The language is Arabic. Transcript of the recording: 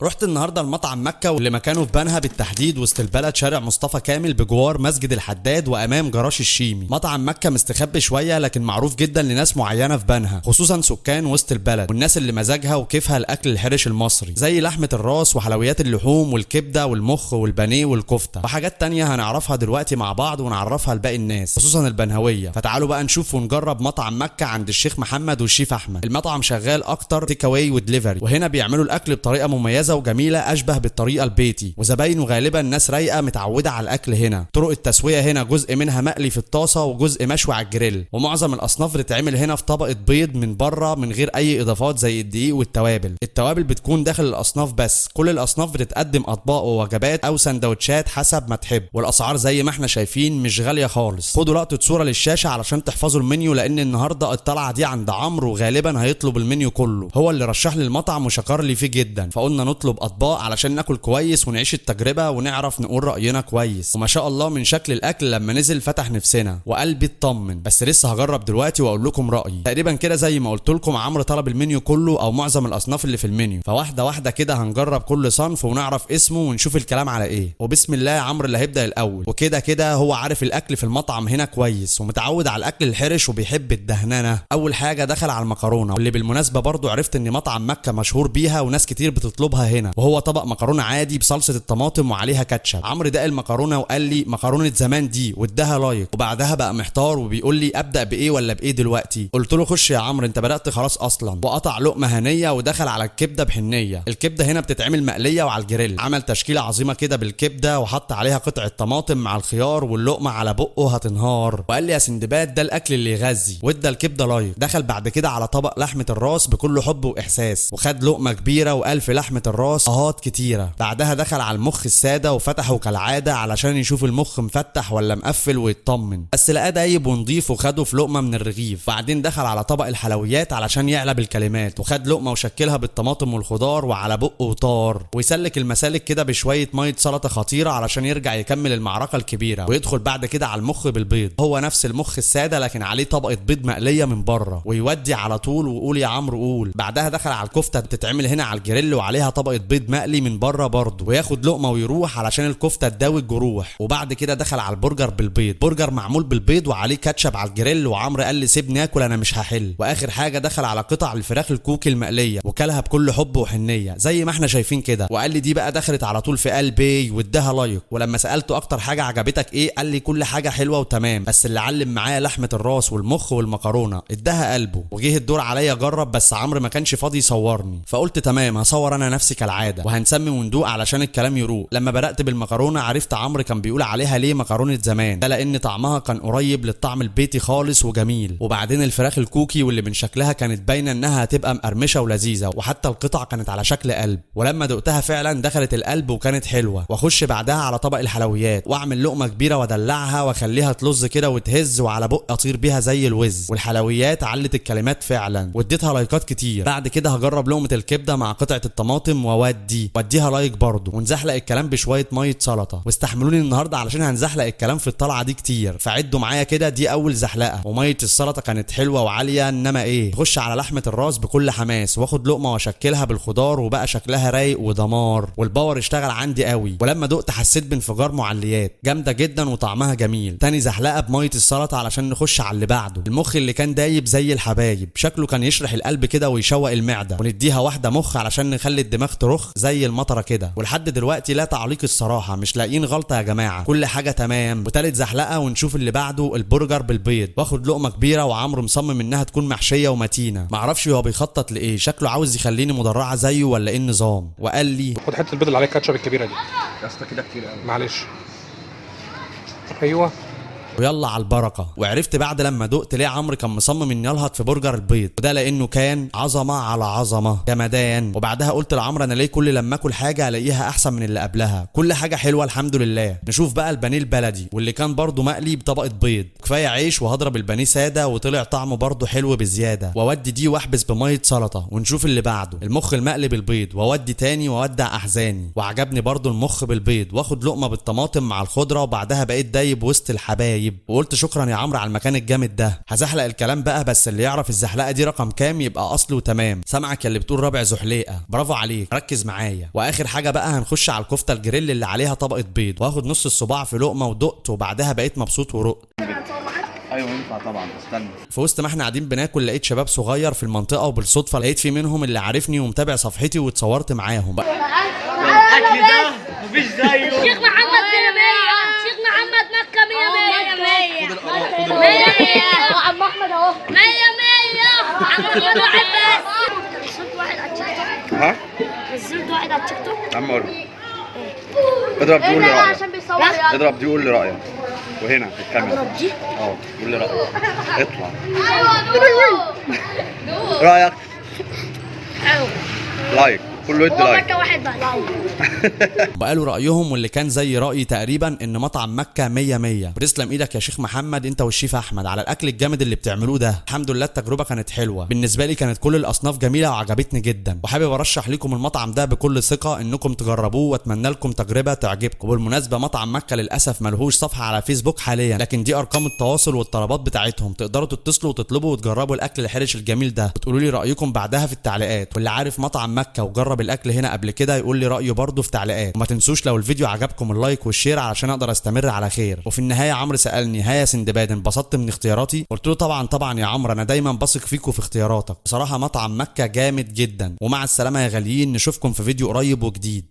رحت النهارده المطعم مكة واللي مكانه في بنها بالتحديد وسط البلد، شارع مصطفى كامل بجوار مسجد الحداد وامام جراش الشيمي. مطعم مكة مستخبي شويه لكن معروف جدا لناس معينه في بنها، خصوصا سكان وسط البلد والناس اللي مزاجها وكيفها الاكل الحرش المصري، زي لحمه الراس وحلويات اللحوم والكبده والمخ والبانيه والكفته وحاجات تانية هنعرفها دلوقتي مع بعض ونعرفها لباقي الناس خصوصا البنهويه. فتعالوا بقى نشوف ونجرب مطعم مكة عند الشيخ محمد والشيف احمد. المطعم شغال اكتر تيك اواي ودليفري، وهنا بيعملوا الاكل بطريقه مميزه وجميله اشبه بالطريقه البيتي، وزباينه غالبا ناس رايقه متعوده على الاكل هنا. طرق التسويه هنا جزء منها مقلي في الطاسه وجزء مشوي على الجريل، ومعظم الاصناف بتتعمل هنا في طبقه بيض من بره من غير اي اضافات زي الدقيق والتوابل. التوابل بتكون داخل الاصناف بس، كل الاصناف بتتقدم اطباق ووجبات او سندوتشات حسب ما تحب، والاسعار زي ما احنا شايفين مش غاليه خالص. خدوا لقطه صوره للشاشه علشان تحفظوا المنيو، لان النهارده الطلعه دي عند عمرو وغالبا هيطلب المنيو كله. هو اللي رشح لي المطعم وشكر لي فيه جدا، فقلنا نطلب اطباق علشان ناكل كويس ونعيش التجربه ونعرف نقول راينا كويس. وما شاء الله من شكل الاكل لما نزل فتح نفسنا وقلبي اطمن، بس لسه هجرب دلوقتي واقول لكم رايي. تقريبا كده زي ما قلت لكم عمرو طلب المنيو كله او معظم الاصناف اللي في المنيو، فواحده واحده كده هنجرب كل صنف ونعرف اسمه ونشوف الكلام على ايه. وبسم الله عمرو اللي هيبدا الاول، وكده كده هو عارف الاكل في المطعم هنا كويس ومتعود على الاكل الحرش وبيحب الدهننه. اول حاجه دخل على المكرونه، واللي بالمناسبه برضو عرفت ان مطعم مكة مشهور بيها وناس كتير بتطلبها هنا، وهو طبق مكرونه عادي بصلصه الطماطم وعليها كاتشب. عمرو دق المكرونه وقال لي مكرونه زمان دي واداها لايك، وبعدها بقى محتار وبيقول لي ابدا بايه ولا بايه دلوقتي. قلت له خش يا عمرو انت بدات خلاص اصلا، وقطع لقمه هنيه ودخل على الكبده بحنيه. الكبده هنا بتتعمل مقليه وعلى الجريل، عمل تشكيله عظيمه كده بالكبده وحط عليها قطعه طماطم مع الخيار، واللقمه على بقه هتنهار، وقال لي يا سندباد ده الاكل اللي يغذي، وادى الكبده لايك. دخل بعد كده على طبق لحمه الراس بكل حب واحساس، وخد لقمه كبيره وقال في لحمه الراس اهات كتيره. بعدها دخل على المخ الساده وفتحه كالعاده علشان يشوف المخ مفتح ولا مقفل ويطمن، بس لقاه دايب ونضيف وخده في لقمه من الرغيف. بعدين دخل على طبق الحلويات علشان يعلى بالكلمات، وخد لقمه وشكلها بالطماطم والخضار وعلى بقه وطار، ويسلك المسالك كده بشويه ميه سلطه خطيره علشان يرجع يكمل المعركه الكبيره، ويدخل بعد كده على المخ بالبيض. هو نفس المخ الساده لكن عليه طبقه بيض مقليه من بره، ويودي على طول وقول يا عمرو قول. بعدها دخل على الكفته بتتعمل هنا على الجريل وعليها طبقه بيض مقلي من بره برضه، وياخد لقمه ويروح علشان الكفته تداوي الجروح. وبعد كده دخل على البرجر بالبيض، برجر معمول بالبيض وعليه كاتشب على الجريل، وعمرو قال لي سيبني اكل انا مش هحل. واخر حاجه دخل على قطع الفراخ الكوكي المقليه وكلها بكل حب وحنيه زي ما احنا شايفين كده، وقال لي دي بقى دخلت على طول في قلبي واداها لايك. ولما سالته اكتر حاجه عجبتك ايه قال لي كل حاجه حلوه وتمام، بس اللي علم معايا لحمه الراس والمخ والمكرونه اداها قلبه. وجه الدور عليا اجرب، بس عمرو ما كانش فاضي يصورني، فقلت تمام هصور انا نفسي كالعاده، وهنسمي وندوق علشان الكلام يروق. لما بدات بالمكرونه عرفت عمرو كان بيقول عليها ليه مكرونه زمان، ده لان طعمها كان قريب للطعم البيتي خالص وجميل. وبعدين الفراخ الكوكي واللي من شكلها كانت باينه انها هتبقى مقرمشه ولذيذه، وحتى القطع كانت على شكل قلب، ولما دقتها فعلا دخلت القلب وكانت حلوه. واخش بعدها على طبق الحلويات واعمل لقمه كبيره وادلعها واخليها تلز كده وتهز وعلى بق اطير بيها زي الوز. والحلويات علت الكلمات فعلا واديتها لايكات كتير. بعد كده هجرب لقمه الكبده مع قطعه الطماطم واديها لايك برضه، ونزحلق الكلام بشويه ميه سلطه. واستحملوني النهارده علشان هنزحلق الكلام في الطلعه دي كتير، فعدوا معايا كده دي اول زحلقه. وميه السلطه كانت حلوه وعاليه، انما ايه خش على لحمه الراس بكل حماس واخد لقمه واشكلها بالخضار، وبقى شكلها رايق ودمار، والباور اشتغل عندي قوي. ولما دقت حسيت بانفجار معليات جامده جدا وطعمها جميل. تاني زحلقه بميه السلطه علشان نخش على اللي بعده، المخ اللي كان دايب زي الحبايب، شكله كان يشرح القلب كده ويشوق المعده، ونديها واحده مخ علشان نخلي الدماغ ترخ زي المطره كده. ولحد دلوقتي لا تعليق الصراحه، مش لاقيين غلطه يا جماعه، كل حاجه تمام. وتالت زحلقه ونشوف اللي بعده البرجر بالبيض، واخد لقمه كبيره وعمرو مصمم انها تكون محشيه ومتينه. معرفش هو بيخطط لايه، شكله عاوز يخليني مدرعه زيه ولا ايه النظام. وقال لي خد حته البيض اللي عليها كاتشب الكبيره دي يا اسطى كده كتير قوي معلش. ايوه ويلا على البركه. وعرفت بعد لما دقت ليه عمرو كان مصمم اني الهط في برجر البيض، وده لانه كان عظمه على عظمه جمدان. وبعدها قلت لعمرو انا ليه كل لما اكل حاجه الاقيها احسن من اللي قبلها، كل حاجه حلوه الحمد لله. نشوف بقى البانيه البلدي واللي كان برضه مقلي بطبقه بيض، كفايه عيش وهضرب البانيه ساده وطلع طعمه برضه حلو بزياده. واودي دي واحبس بميه سلطه. ونشوف اللي بعده المخ المقلي بالبيض، واودي تاني واودع احزاني. وعجبني برضه المخ بالبيض، واخد لقمه بالطماطم مع الخضره، وبعدها بقيت دايب وسط الحبايب. غريب، وقلت شكرا يا عمرو على المكان الجامد ده. هزحلق الكلام بقى، بس اللي يعرف الزحلقه دي رقم كام يبقى اصل وتمام. سامعك يا اللي بتقول رابع زحليقه، برافو عليك، ركز معايا. واخر حاجه بقى هنخش على الكفته الجريل اللي عليها طبقه بيض، واخد نص الصباع في لقمه ودقت، وبعدها بقيت مبسوط ورقت. ايوه ينفع طبعا، استنى. في وسط ما احنا قاعدين بناكل لقيت شباب صغير في المنطقه، وبالصدفه لقيت في منهم اللي عارفني ومتابع صفحتي، واتصورت معاهم. الاكل ده مفيش زيه. الشيخ محمد 100 الشيخ محمد مكة 100 100 وعم احمد اهو 100 عم احمد واحد بس. نزلت واحد على التيك توك. ها؟ نزلت واحد على التيك توك. يا عم قول. اضرب دي قول لي رايك. عشان بيصور يعني. اضرب دي قول لي رايك. وهنا في الكاميرا. اضرب دي. قول لي رايك. اطلع. ايوه رايك. حلو. لايك، كله يدي هو لايك. مكة واحد بس. وقالوا رأيهم، واللي كان زي رأيي تقريبا ان مطعم مكة 100. وتسلم ايدك يا شيخ محمد انت والشيف احمد على الاكل الجامد اللي بتعملوه ده. الحمد لله التجربة كانت حلوة بالنسبة لي، كانت كل الاصناف جميلة وعجبتني جدا، وحابب ارشح لكم المطعم ده بكل ثقة انكم تجربوه، واتمنى لكم تجربة تعجبكم. وبالمناسبة مطعم مكة للاسف ملهوش صفحة على فيسبوك حاليا، لكن دي ارقام التواصل والطلبات بتاعتهم، تقدروا تتصلوا وتطلبوا وتجربوا الاكل الحرش الجميل ده، وتقولوا لي رأيكم بعدها في التعليقات. واللي عارف مطعم مكة وجرب الاكل هنا قبل كده يقول لي رأيه برضه في تعليقات. وما تنسوش لو الفيديو عجبكم اللايك والشير علشان اقدر استمر على خير. وفي النهايه عمرو سالني ها يا سندباد انبسطت من اختياراتي؟ قلت له طبعا يا عمرو، انا دايما بثق فيك وفي اختياراتك. بصراحه مطعم مكة جامد جدا. ومع السلامه يا غاليين، نشوفكم في فيديو قريب وجديد.